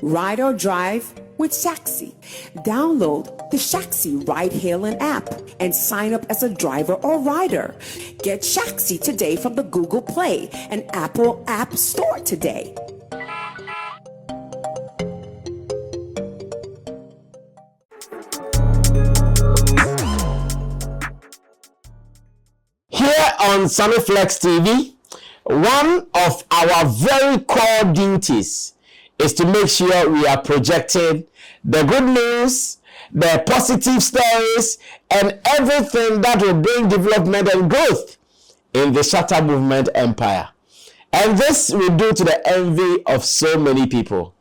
Ride or drive with Shaxi. Download the Shaxi ride-hailing app and sign up as a driver or rider. Get Shaxi today from the Google Play and Apple App Store today. Here on Sammy Flex TV, one of our very core duties is to make sure we are projecting the good news, the positive stories, and everything that will bring development and growth in the Shatta movement empire. And this we do to the envy of so many people.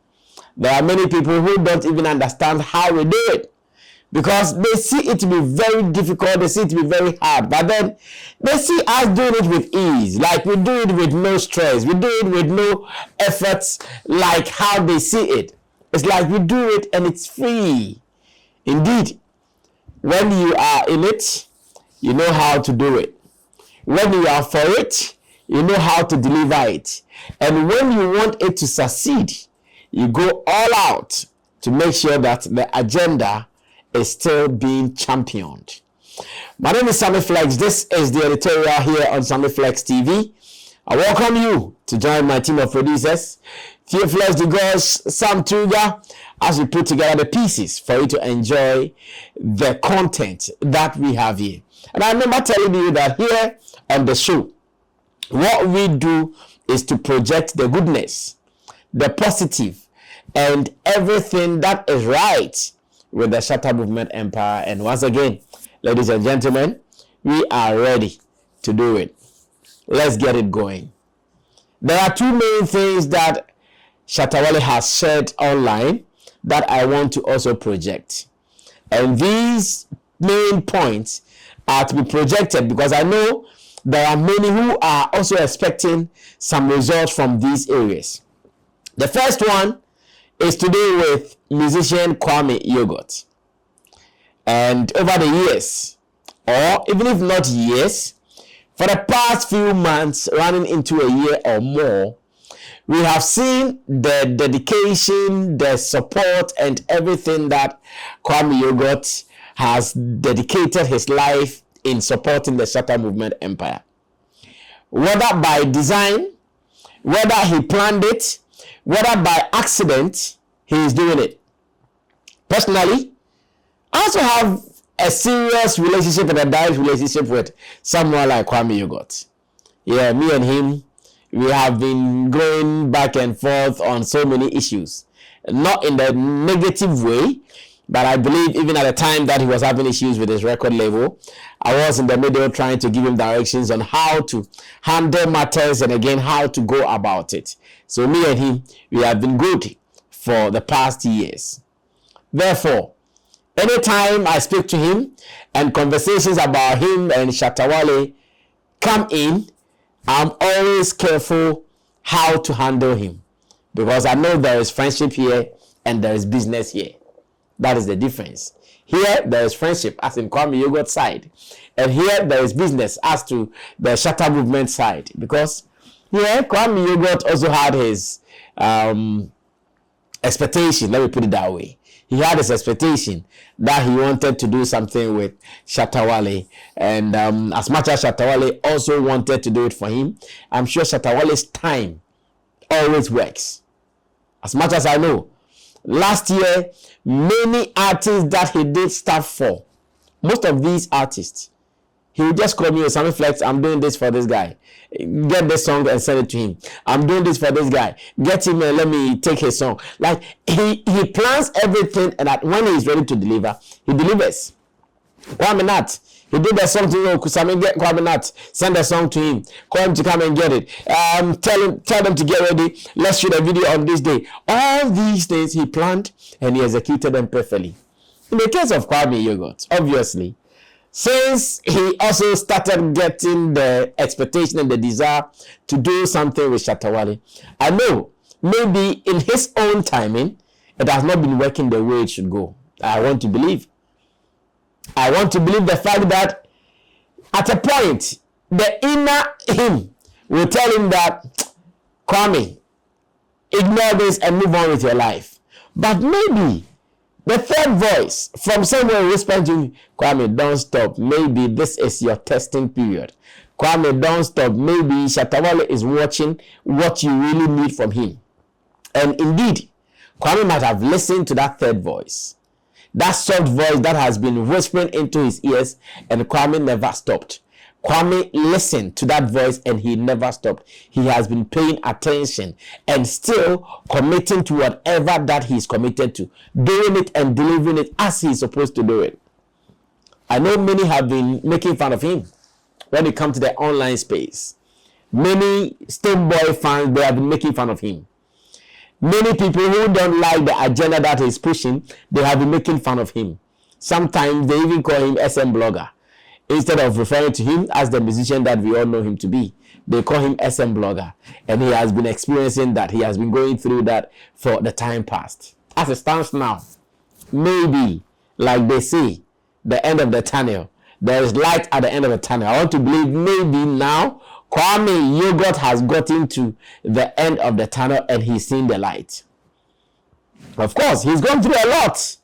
There are many people who don't even understand how we do it, because they see it to be very difficult, they see it to be very hard, but then they see us doing it with ease, like we do it with no stress, we do it with no efforts, like how they see it. It's like we do it and it's free. Indeed, when you are in it, you know how to do it. When you are for it, you know how to deliver it. And when you want it to succeed, you go all out to make sure that the agenda is still being championed. My name is Sammy Flex. This is the editorial here on Sammy Flex TV. I welcome you to join my team of producers, Flex the Girls, Sam Tuga, as we put together the pieces for you to enjoy the content that we have here. And I remember telling you that here on the show, what we do is to project the goodness, the positive, and everything that is right with the Shatta movement empire. And once again, ladies and gentlemen, we are ready to do it. Let's get it going. There are two main things that Wale has shared online that I want to also project. And these main points are to be projected because I know there are many who are also expecting some results from these areas. The first one is to do with musician Kwame Yogot. And over the years, or even if not years, for the past few months, running into a year or more, we have seen the dedication, the support, and everything that Kwame Yogot has dedicated his life in supporting the Shatta movement empire. Whether by design, whether he planned it, whether by accident, he is doing it. Personally, I also have a serious relationship and a direct relationship with someone like Kwame Yogot. Yeah, me and him, we have been going back and forth on so many issues. Not in the negative way, but I believe even at the time that he was having issues with his record label, I was in the middle trying to give him directions on how to handle matters and again how to go about it. So me and him, we have been good for the past years. Therefore, anytime I speak to him and conversations about him and Shatta Wale come in, I'm always careful how to handle him because I know there is friendship here and there is business here. That is the difference. Here, there is friendship as in Kwame Yogot side. And here, there is business as to the Shatta movement side. Because here, Kwame Yogot also had his expectation. Let me put it that way. He had his expectation that he wanted to do something with Shatta Wale. And as much as Shatta Wale also wanted to do it for him, I'm sure Shatta Wale's time always works. As much as I know. Last year, many artists that he did stuff for, most of these artists, he would just call me, Sammy Flex, I'm doing this for this guy. Get this song and send it to him. I'm doing this for this guy. Get him and let me take his song. Like, he plans everything, and when he is ready to deliver, he delivers. Kwame Nat, he did a song to you, Kusame, get Kwame Nat, send a song to him, call him to come and get it. Tell them to get ready, let's shoot a video on this day. All these things he planned and he executed them perfectly. In the case of Kwame Yogot, obviously, since he also started getting the expectation and the desire to do something with Shatta Wale, I know maybe in his own timing, it has not been working the way it should go. I want to believe the fact that at a point, the inner him will tell him that, Kwame, ignore this and move on with your life. But maybe the third voice from somewhere whispering to me, Kwame, don't stop. Maybe this is your testing period. Kwame, don't stop. Maybe Shatta Wale is watching what you really need from him. And indeed, Kwame might have listened to that third voice. That soft voice that has been whispering into his ears, and Kwame never stopped. Kwame listened to that voice and he never stopped. He has been paying attention and still committing to whatever that he's committed to, doing it and delivering it as he's supposed to do it. I know many have been making fun of him when it comes to the online space. Many Stonebwoy fans, they have been making fun of him. Many people who don't like the agenda that he's pushing, they have been making fun of him. Sometimes they even call him SM Blogger. Instead of referring to him as the musician that we all know him to be, they call him SM Blogger. And he has been experiencing that. He has been going through that for the time past. As it stands now, maybe, like they say, the end of the tunnel. There is light at the end of the tunnel. I want to believe maybe now Kwame Yogot has gotten to the end of the tunnel and he's seen the light. Of course, he's gone through a lot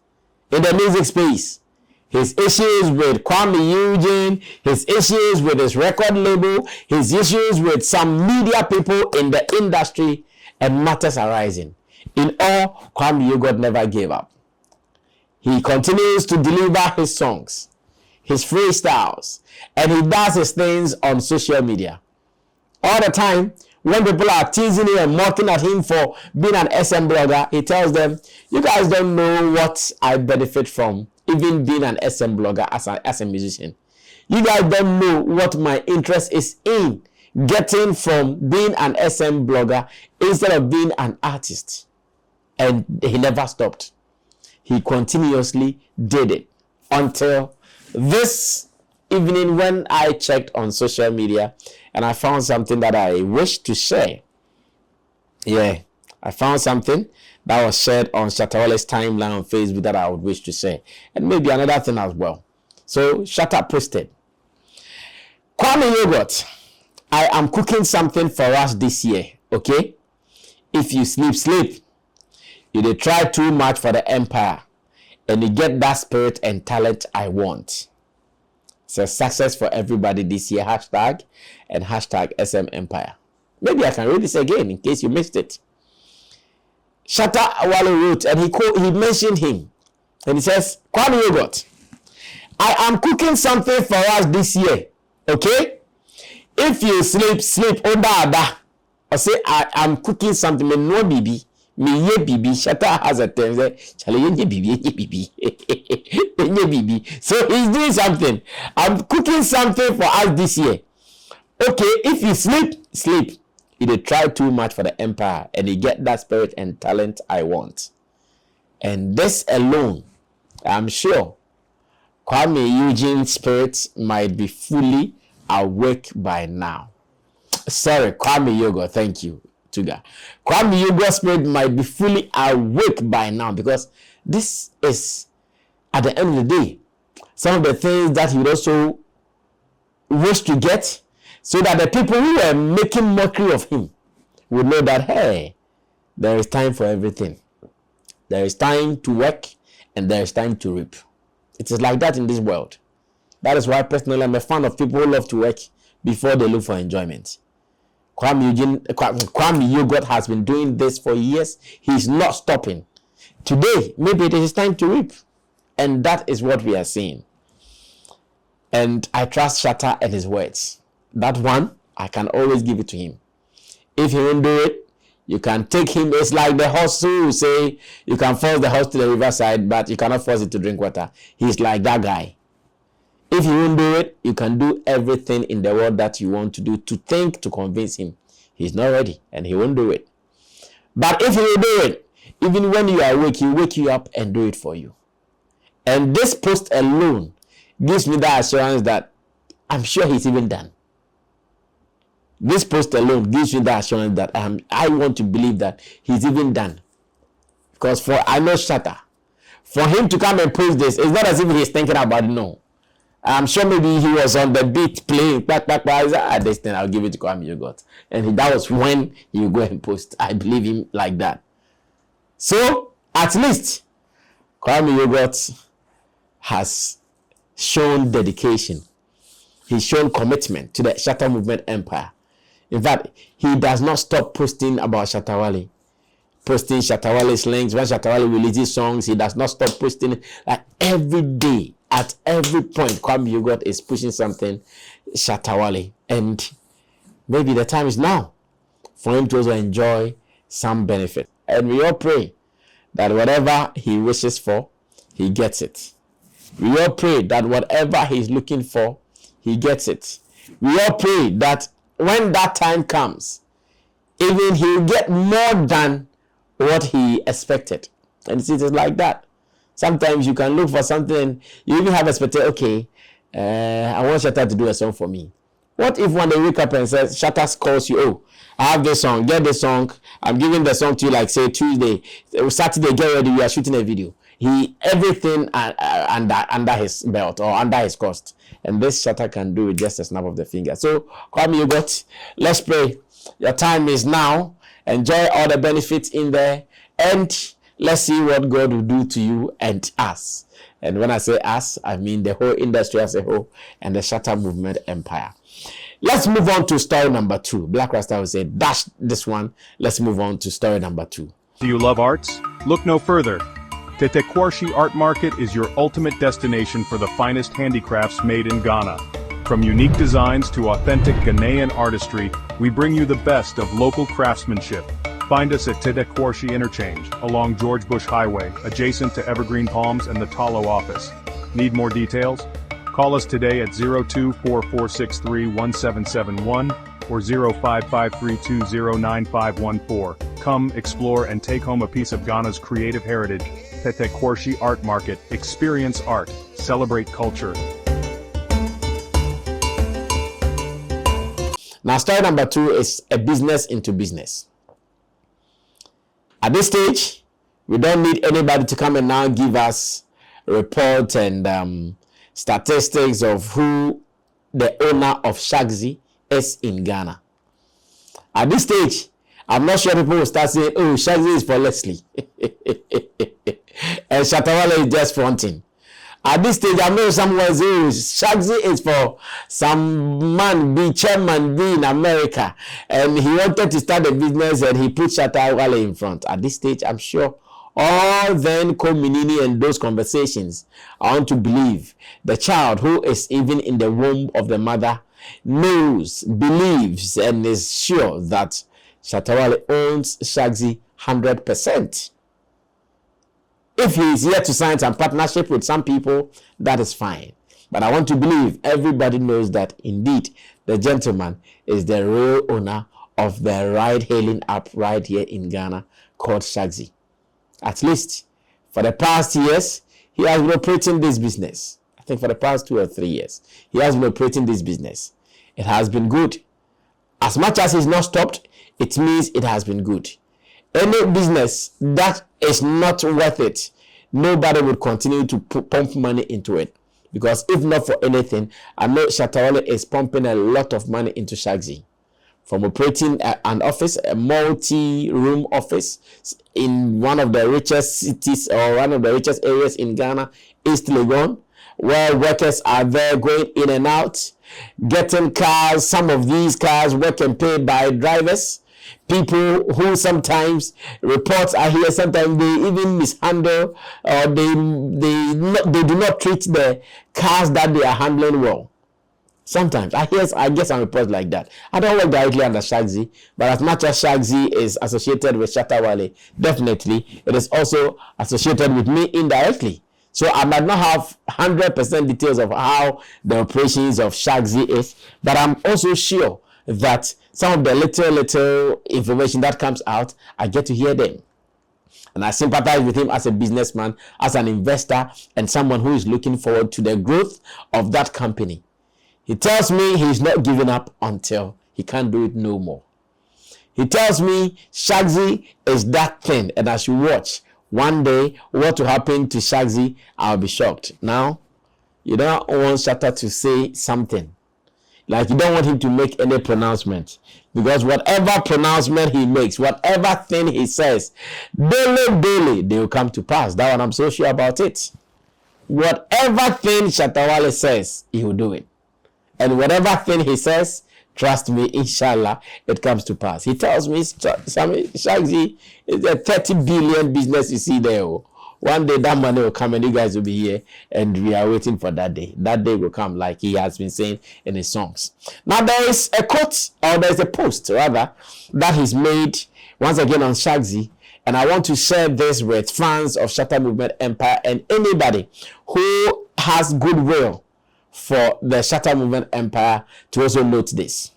in the music space. His issues with Kwame Eugene, his issues with his record label, his issues with some media people in the industry, and matters arising. In all, Kwame Yogot never gave up. He continues to deliver his songs, his freestyles, and he does his things on social media. All the time, when people are teasing him and mocking at him for being an SM blogger, he tells them, you guys don't know what I benefit from even being an SM blogger as a musician. You guys don't know what my interest is in getting from being an SM blogger instead of being an artist. And he never stopped. He continuously did it until this evening when I checked on social media and I found something that I wish to share. Yeah, I found something that was shared on Shatta Wale's timeline on Facebook that I would wish to share. And maybe another thing as well. So Shatta posted, Kwame Yogot, I am cooking something for us this year, okay? If you sleep, sleep. You dey try too much for the empire and you get that spirit and talent I want. So success for everybody this year, hashtag and hashtag SM Empire. Maybe I can read this again in case you missed it. Shatta Wale wrote, and he mentioned him, and he says, Kwame Yogot, I am cooking something for us this year, okay? If you sleep, sleep, oda. I say, I am cooking something, me no bibi, me ye bibi. Shatta has a term, say, chale ye bibi, ye bibi. So he's doing something. I'm cooking something for us this year. Okay, if you sleep, sleep. You try too much for the empire and you get that spirit and talent I want. And this alone, I'm sure Kwame Eugene's spirit might be fully awake by now. Sorry, Kwame Yogot, thank you, Tuga. Kwame Yogot's spirit might be fully awake by now because this is, at the end of the day, some of the things that he would also wish to get, so that the people who were making mockery of him would know that, hey, there is time for everything. There is time to work and there is time to reap. It is like that in this world. That is why personally I'm a fan of people who love to work before they look for enjoyment. Kwame Yogot has been doing this for years. He's not stopping. Today, maybe it is time to reap. And that is what we are seeing. And I trust Shatta and his words. That one, I can always give it to him. If he won't do it, you can take him. It's like the horse who say you can force the horse to the riverside, but you cannot force it to drink water. He's like that guy. If he won't do it, you can do everything in the world that you want to do to think to convince him. He's not ready and he won't do it. But if he will do it, even when you are awake, he'll wake you up and do it for you. And this post alone gives me that assurance that I'm sure he's even done. This post alone gives me the assurance that I want to believe that he's even done. Because I know Shatta. For him to come and post this, it's not as if he's thinking about it, no. I'm sure maybe he was on the beat playing, this thing, I'll give it to Kwame Yogot. And that was when he would go and post. I believe him like that. So, At least Kwame Yogot has shown dedication. He's shown commitment to the Shatta movement empire. In fact, he does not stop posting about Shatta Wale, posting Shatta Wale's links. When Shatta Wale releases songs, he does not stop posting. Like every day, at every point, Kwame Yogot is pushing something Shatta Wale. And maybe the time is now for him to also enjoy some benefit. And we all pray that whatever he wishes for, he gets it. We all pray that whatever he's looking for, he gets it. We all pray that when that time comes, even he'll get more than what he expected. And it is like that. Sometimes you can look for something, you even have expected, okay, I want Shatta to do a song for me. What if one day you wake up and says, Shatta calls you, oh, I have this song, get this song, I'm giving the song to you, like say Tuesday, Saturday, get ready, we are shooting a video. Everything under his belt or under his cost. And this Shatta can do it just a snap of the finger. So, Kwame Yogot, let's pray. Your time is now. Enjoy all the benefits in there. And let's see what God will do to you and us. And when I say us, I mean the whole industry as a whole and the Shatta movement empire. Let's move on to story number 2. Black Rasta will say, dash this one. Let's move on to story number 2. Do you love arts? Look no further. Tetteh Quarshie Art Market is your ultimate destination for the finest handicrafts made in Ghana. From unique designs to authentic Ghanaian artistry, we bring you the best of local craftsmanship. Find us at Tetteh Quarshie Interchange, along George Bush Highway, adjacent to Evergreen Palms and the Talo office. Need more details? Call us today at 0244631771 or 0553209514. Come, explore, and take home a piece of Ghana's creative heritage. Tetteh Quarshie Art Market. Experience art. Celebrate culture. Now, story number 2 is a business into business. At this stage, we don't need anybody to come and now give us a report and statistics of who the owner of Shaxi is in Ghana. At this stage, I'm not sure people will start saying, oh, Shaxi is for Leslie. And Shatta Wale is just fronting. At this stage, I know someone says, Shaxi is for some man, be chairman, be in America. And he wanted to start a business and he put Shatta Wale in front. At this stage, I'm sure all then community and those conversations, I want to believe the child who is even in the womb of the mother knows, believes, and is sure that Shatta Wale owns Shaxi 100%. If he is here to sign some partnership with some people, that is fine. But I want to believe everybody knows that indeed the gentleman is the real owner of the ride-hailing app right here in Ghana called Shaxi. At least for the past years, he has been operating this business. I think for the past 2 or 3 years, he has been operating this business. It has been good. As much as he's not stopped, it means it has been good. Any business that is not worth it, nobody would continue to pump money into it. Because if not for anything, I know Shatta Wale is pumping a lot of money into Shaxi. From operating an office, a multi-room office in one of the richest cities or one of the richest areas in Ghana, East Legon, where workers are there going in and out, getting cars. Some of these cars work and paid by drivers. People who sometimes reports are here, sometimes they even mishandle or they do not treat the cars that they are handling well. Sometimes I get some reports like that. I don't work directly under Shaxi, but as much as Shaxi is associated with Shatta Wale, definitely it is also associated with me indirectly. So I might not have 100% details of how the operations of Shaxi is, but I'm also sure that some of the little information that comes out, I get to hear them. And I sympathize with him as a businessman, as an investor, and someone who is looking forward to the growth of that company. He tells me he's not giving up until he can't do it no more. He tells me Shaxi is that thing, and as you watch, one day what will happen to Shaxi, I'll be shocked. Now, you don't want Shatta to say something. Like you don't want him to make any pronouncement, because whatever pronouncement he makes, whatever thing he says, daily, they will come to pass. That one I'm so sure about it. Whatever thing Shatta Wale says, he will do it. And whatever thing he says, trust me, inshallah, it comes to pass. He tells me, Sammy, Shaxi, it's a 30 billion business you see there. One day that money will come and you guys will be here, and we are waiting for that day. That day will come, like he has been saying in his songs. Now there is a quote, or there is a post rather, that he's made once again on Shaxi, and I want to share this with fans of Shatta Movement Empire and anybody who has goodwill for the Shatta Movement Empire to also note this.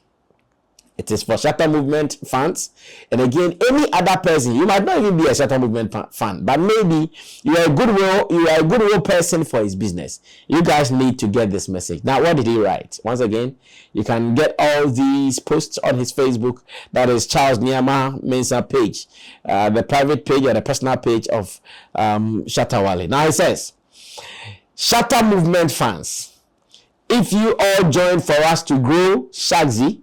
It is for Shatta Movement fans, and again, any other person. You might not even be a Shatta Movement fan, but maybe you are a goodwill person for his business. You guys need to get this message. Now, what did he write? Once again, you can get all these posts on his Facebook. That is Charles Nyama Mensah page, the private page or the personal page of Shatta Wale. Now it says, Shatta Movement fans, if you all join for us to grow Shaxi,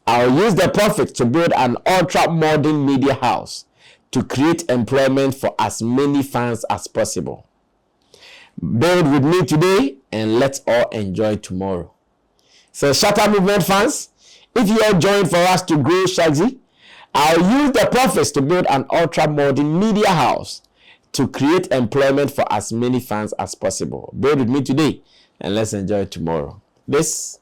I'll use the profit to build an ultra-modern media house to create employment for as many fans as possible. Build with me today and let's all enjoy tomorrow. So Shatta Movement fans, if you all join for us to grow Shaxi, I'll use the profits to build an ultra-modern media house to create employment for as many fans as possible. Build with me today and let's enjoy tomorrow. This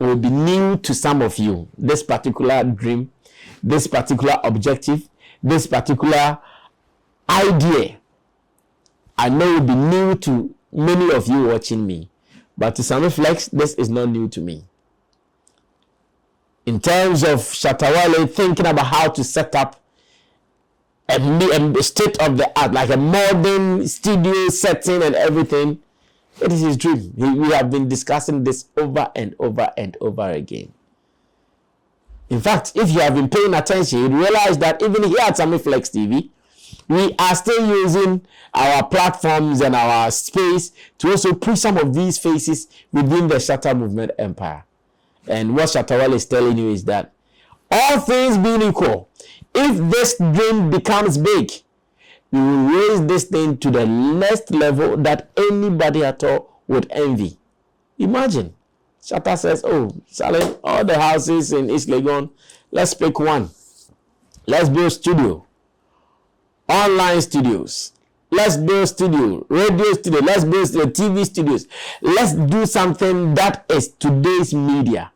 will be new to some of you. This particular dream, this particular objective, this particular idea, I know will be new to many of you watching me. But to Sammy Flex, this is not new to me. In terms of Shatta Wale thinking about how to set up a state of the art, like a modern studio setting and everything, it is his dream. We have been discussing this over and over and over again. In fact, if you have been paying attention, you realize that even here at Sammy Flex TV, we are still using our platforms and our space to also push some of these faces within the Shatta Movement Empire. And what Shatta Wale is telling you is that all things being equal, if this dream becomes big, we will raise this thing to the next level that anybody at all would envy. Imagine, Shatta says, oh, selling all the houses in East Legon, let's pick one. Let's build studio, online studios. Let's build studio, radio studio. Let's build the TV studios. Let's do something that is today's media.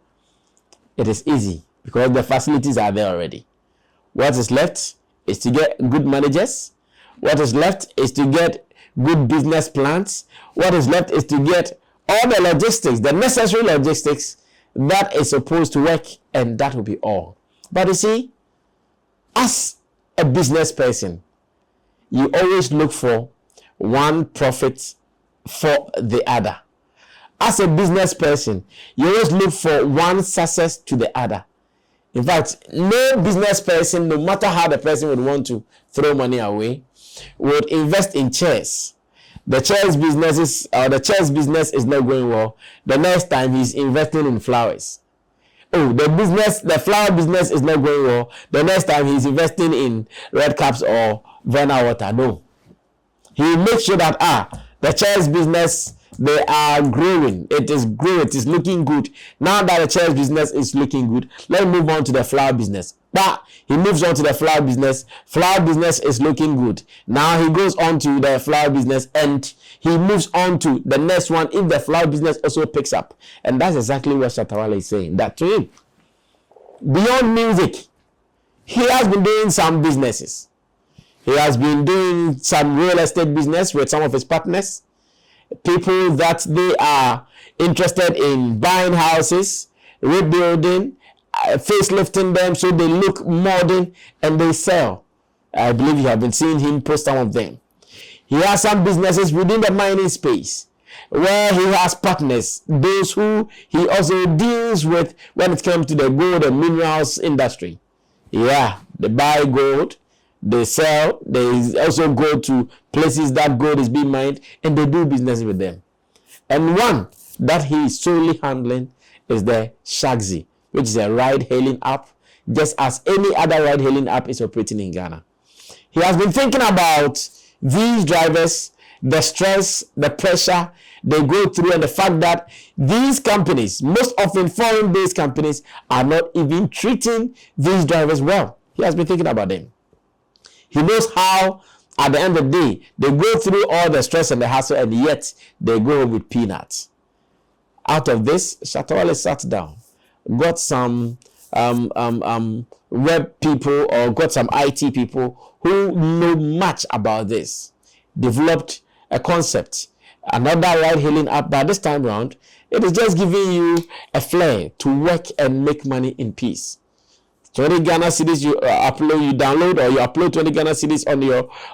It is easy because the facilities are there already. What is left is to get good managers. What is left is to get good business plans. What is left is to get all the logistics, the necessary logistics that is supposed to work, and that will be all. But you see, as a business person, you always look for one profit for the other. As a business person, you always look for one success to the other. In fact, no business person, no matter how the person would want to throw money away, would invest in chairs. The chairs business is not going well. The next time he's investing in flowers. Oh, the flower business is not going well. The next time he's investing in red caps or Verna water. No. He makes sure that the chairs business, they are growing. It is growing. It is looking good. Now that the chairs business is looking good, let's move on to the flower business. But he moves on to the flower business. Flower business is looking good. Now he goes on to the flower business and he moves on to the next one if the flower business also picks up. And that's exactly what Shatta Wale is saying. That to him, beyond music, he has been doing some businesses. He has been doing some real estate business with some of his partners. People that they are interested in buying houses, rebuilding, facelifting them so they look modern and they sell. I believe you have been seeing him post some of them. He has some businesses within the mining space where he has partners, those who he also deals with when it comes to the gold and minerals industry. Yeah, they buy gold, they sell, they also go to places that gold is being mined and they do business with them. And one that he is solely handling is the Shaxi, which is a ride-hailing app, just as any other ride-hailing app is operating in Ghana. He has been thinking about these drivers, the stress, the pressure they go through, and the fact that these companies, most often foreign-based companies, are not even treating these drivers well. He has been thinking about them. He knows how, at the end of the day, they go through all the stress and the hassle, and yet they go home with peanuts. Out of this, Shatta sat down, got some web people or got some IT people who know much about this, developed a concept, another ride-hailing app. But this time around, it is just giving you a flair to work and make money in peace. 20 Ghana cedis you download, or you upload 20 Ghana cedis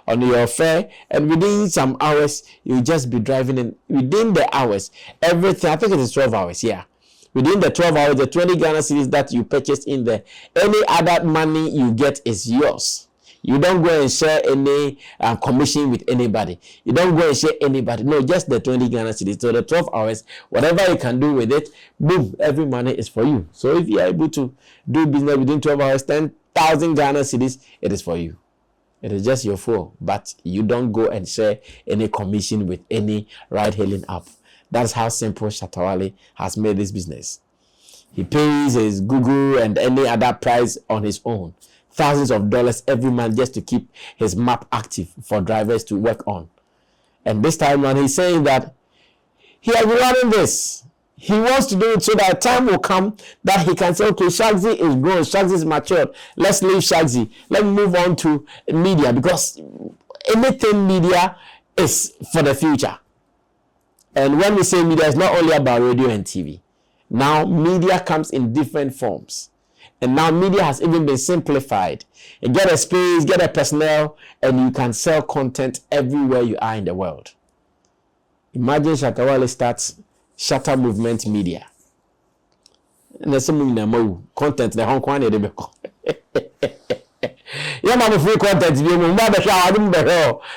on your fare, and within some hours you just be driving in. Within the hours, everything, I think it is 12 hours, yeah. Within the 12 hours, the 20 Ghana cedis that you purchased in there, any other money you get is yours. You don't go and share any commission with anybody. You don't go and share anybody. No, just the 20 Ghana cedis. So the 12 hours, whatever you can do with it, boom, every money is for you. So if you are able to do business within 12 hours, 10,000 Ghana cedis, it is for you. It is just your phone. But you don't go and share any commission with any ride-hailing app. That's how simple Shatta has made this business. He pays his Google and any other price on his own. Thousands of dollars every month just to keep his map active for drivers to work on. And this time around, he's saying that he has been running this. He wants to do it so that time will come that he can say, okay, Shaxi is grown, Shaxi is matured. Let's leave Shaxi. Let's move on to media, because anything media is for the future. And when we say media, it's not only about radio and TV. Now, media comes in different forms. And now media has even been simplified. You get a space, get a personnel, and you can sell content everywhere you are in the world. Imagine Shatta starts Shatta Movement Media. And there's some content the Hong Kong de beko. Yeah, man, free content.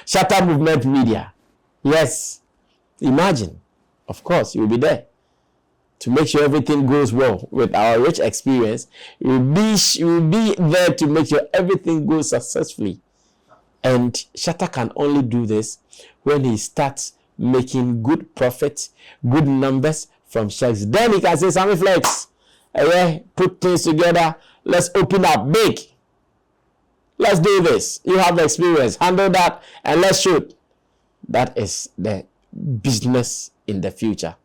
Shatta Movement Media. Yes. Imagine. Of course, you will be there. To make sure everything goes well with our rich experience, we will be there to make sure everything goes successfully. And Shatta can only do this when he starts making good profit, good numbers from Shaxi. Then he can say, Sammy Flex, put things together. Let's open up big. Let's do this. You have the experience. Handle that and let's shoot. That is the business in the future.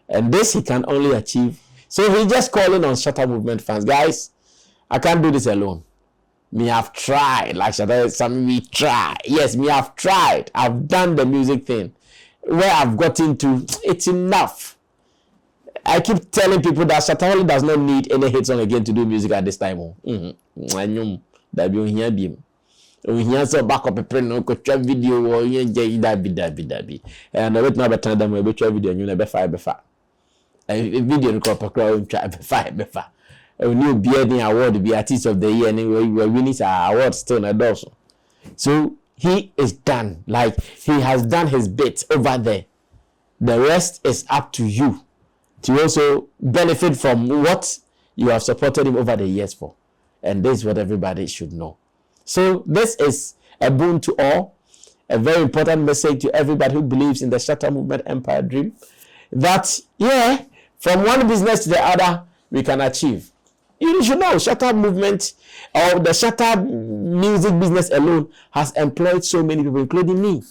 And this he can only achieve. So he's just calling on Shatta Movement fans. Guys, I can't do this alone. Me have tried. Like Shatta, some me try. Yes, me have tried. I've done the music thing. Where I've gotten to, it's enough. I keep telling people that Shatta does not need any hit song again to do music at this time. That be here be. We hear so back up a print no video or that be. And I wait now better than we video you never fire before. A video record per crowd try fire before. A new bearding award be artist of the year, and we were winning our award still in a So he is done. Like he has done his bit over there. The rest is up to you to also benefit from what you have supported him over the years for. And this is what everybody should know. So this is a boon to all, a very important message to everybody who believes in the Shatta Movement Empire Dream, that, yeah, from one business to the other, we can achieve. You should know, Shatta Movement, or the Shatta music business alone, has employed so many people, including me.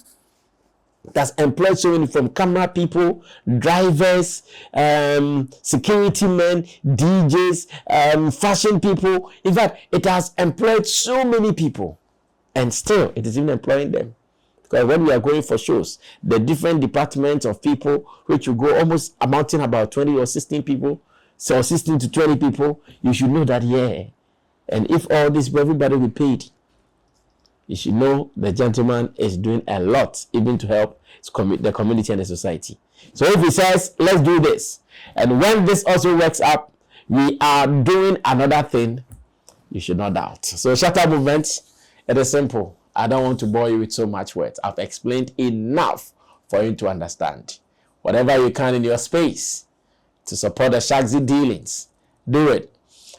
It has employed so many, from camera people, drivers, security men, DJs, fashion people. In fact, it has employed so many people, and still it is even employing them. Because when we are going for shows, the different departments of people, which will go almost amounting about 20 or 16 people, so 16 to 20 people, you should know that, yeah. And if all this, everybody will be paid, you should know the gentleman is doing a lot, even to help the community and the society. So if he says, let's do this, and when this also works up, we are doing another thing, you should not doubt. So Shatta Movement, it is simple. I don't want to bore you with so much words. I've explained enough for you to understand. Whatever you can in your space, to support the Shaxi dealings. Do it.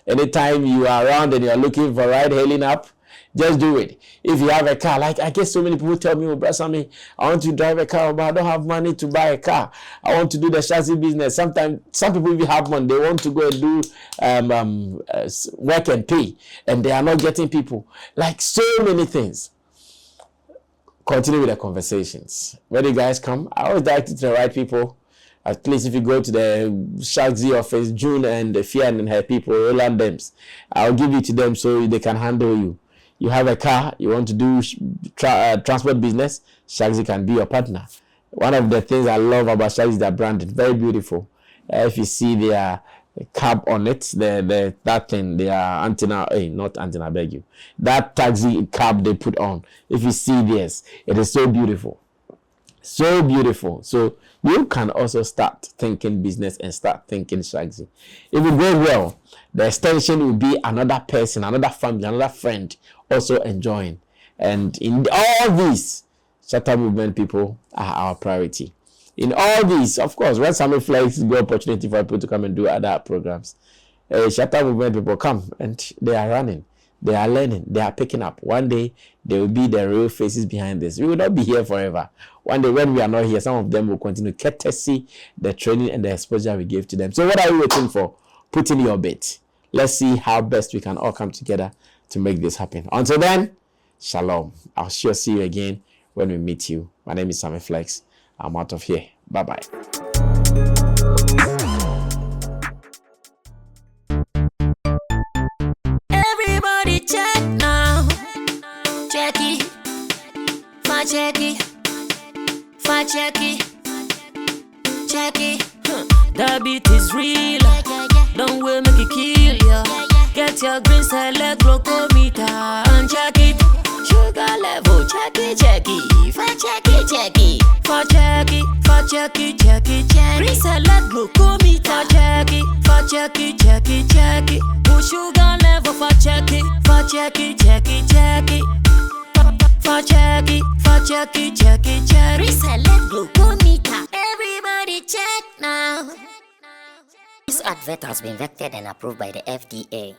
Anytime you are around and you are looking for ride-hailing app, just do it. If you have a car, like I guess so many people tell me, oh, brother Sammy, I want to drive a car, but I don't have money to buy a car. I want to do the Shaxi business. Sometimes some people, if you have money, they want to go and do work and pay, and they are not getting people. Like so many things. Continue with the conversations. When you guys come, I always direct it to the right people. At least if you go to the Shaxi office, June and the Fian and her people, Roland Dems, I'll give you to them so they can handle you. You have a car, you want to do transport business, Shaxi can be your partner. One of the things I love about Shaxi is their branding, very beautiful. If you see their cab on it, that thing, their antenna, not antenna, I beg you, that taxi cab they put on, if you see this, it is so beautiful. So beautiful. So you can also start thinking business and start thinking Shaxi. If it goes well, the extension will be another person, another family, another friend also enjoying. And in all these, Shatta movement people are our priority. In all these, of course, when Sammy Flex got opportunity for people to come and do other programs, Shatta movement people come and they are running. They are learning. They are picking up. One day, they will be the real faces behind this. We will not be here forever. One day, when we are not here, some of them will continue courtesy the training and the exposure we gave to them. So what are you waiting for? Put in your bit. Let's see how best we can all come together to make this happen. Until then, shalom. I'll sure see you again when we meet you. My name is Sammy Flex. I'm out of here. Bye-bye. Everybody check now. Check it. Fact check it. Fact check it. Check it. The beat is real. Don't wait, make it kill ya. Get your green select glucometer and check it. Sugar level, check it, check it. Fact check it, check it. Fact check it, fact check it, check it, check it. Green select glucometer. Fact check it, fact check it, check it, check it. Put sugar level, fact check it, fact check it, check it, check it. Fact check it, fact check it, check it, check it. Green select glucometer. Everybody check now. This advert has been vetted and approved by the FDA.